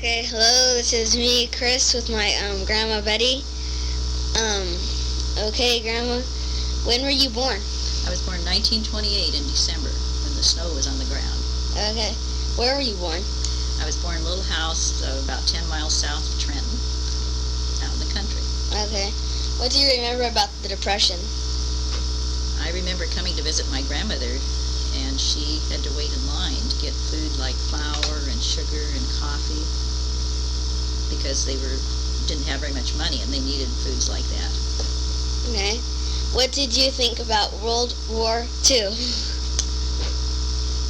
Okay, hello, this is me, Chris, with my Grandma Betty. Okay, Grandma, when were you born? I was born 1928 in December when the snow was on the ground. Okay, where were you born? I was born in a little house about 10 miles south of Trenton, out in the country. Okay, what do you remember about the Depression? I remember coming to visit my grandmother, and she had to wait in line to get food like flour and sugar and coffee because they didn't have very much money and they needed foods like that. Okay, what did you think about World War II?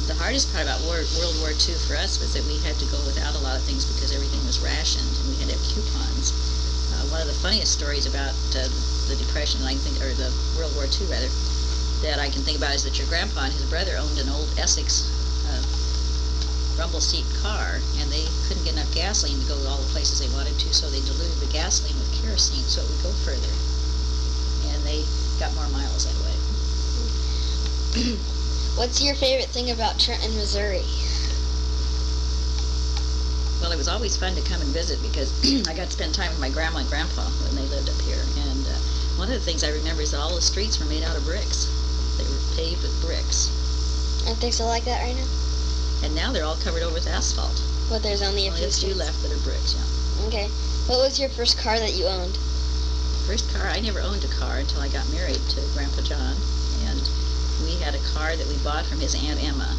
The hardest part about World War II for us was that we had to go without a lot of things because everything was rationed and we had to have coupons. One of the funniest stories about the Depression, or the World War II rather, that I can think about is that your grandpa and his brother owned an old Essex rumble seat car, and they couldn't get enough gasoline to go to all the places they wanted to, so they diluted the gasoline with kerosene so it would go further, and they got more miles that way. What's your favorite thing about Trenton, Missouri? Well, it was always fun to come and visit because I got to spend time with my grandma and grandpa when they lived up here, and one of the things I remember is that all the streets were made out of bricks. They were paved with bricks. Aren't they still like that right now? And now they're all covered over with asphalt. But there's only a few left that are bricks, yeah. Okay. What was your first car that you owned? First car, I never owned a car until I got married to Grandpa John. And we had a car that we bought from his Aunt Emma.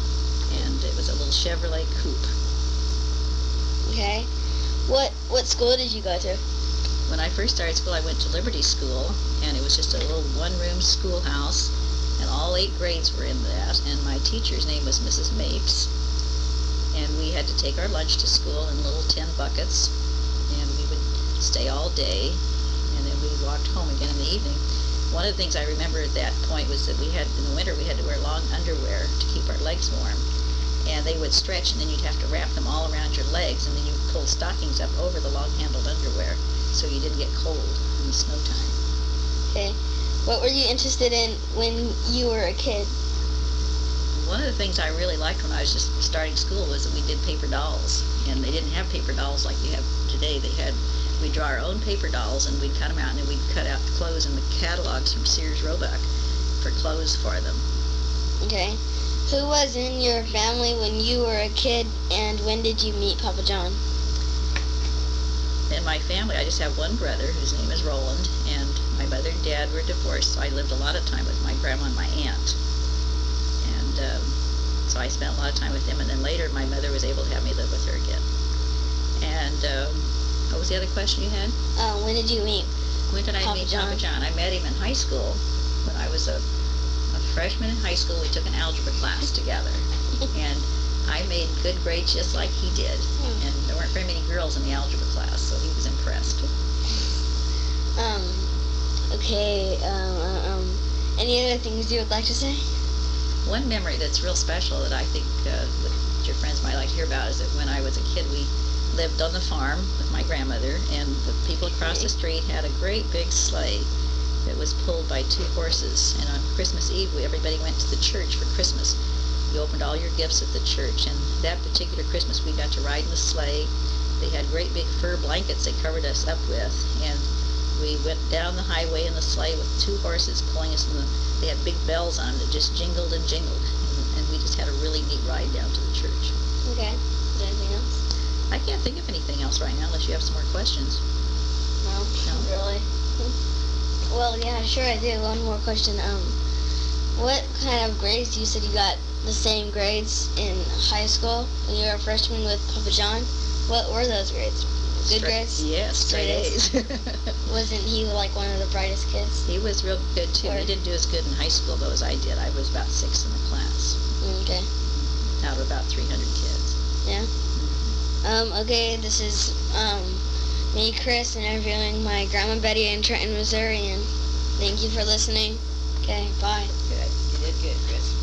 And it was a little Chevrolet coupe. Okay. What school did you go to? When I first started school, I went to Liberty School. And it was just a little one-room schoolhouse. And all 8 grades were in that. And my teacher's name was Mrs. Mapes. And we had to take our lunch to school in little tin buckets, and we would stay all day, and then we walked home again in the evening. One of the things I remember at that point was that in the winter we had to wear long underwear to keep our legs warm, and they would stretch, and then you'd have to wrap them all around your legs, and then you'd pull stockings up over the long-handled underwear so you didn't get cold in the snow time. Okay. What were you interested in when you were a kid? One of the things I really liked when I was just starting school was that we did paper dolls, and they didn't have paper dolls like you have today. We'd draw our own paper dolls, and we'd cut them out, and then we'd cut out the clothes in the catalogs from Sears Roebuck for clothes for them. Okay. Who was in your family when you were a kid, and when did you meet Papa John? In my family, I just have one brother, whose name is Roland, and my mother and dad were divorced, so I lived a lot of time with my grandma and my aunt. So I spent a lot of time with them, and then later my mother was able to have me live with her again. And what was the other question you had? When did you meet When did I meet Papa John? I met him in high school. When I was a freshman in high school, we took an algebra class together. And I made good grades just like he did. And there weren't very many girls in the algebra class, so he was impressed. Okay, any other things you would like to say? One memory that's real special that I think that your friends might like to hear about is that when I was a kid, we lived on the farm with my grandmother, and the people across the street had a great big sleigh that was pulled by 2 horses. And on Christmas Eve, everybody went to the church for Christmas. You opened all your gifts at the church, and that particular Christmas we got to ride in the sleigh. They had great big fur blankets they covered us up with, and we went down the highway in the sleigh with 2 horses pulling us they had big bells on them that just jingled and jingled, and we just had a really neat ride down to the church. Okay. Is there anything else? I can't think of anything else right now unless you have some more questions. No, not really. Well, yeah, sure I do. One more question. What kind of grades? You said you got the same grades in high school when you were a freshman with Papa John. What were those grades? Good grades? Yes, straight A's. Wasn't he like one of the brightest kids? He was real good too. He didn't do as good in high school though as I did. I was about 6th in the class. Okay. Out of about 300 kids. Yeah. Okay, this is me, Chris, interviewing my Grandma Betty in Trenton, Missouri, and thank you for listening. Okay, bye. Good. You did good, Chris.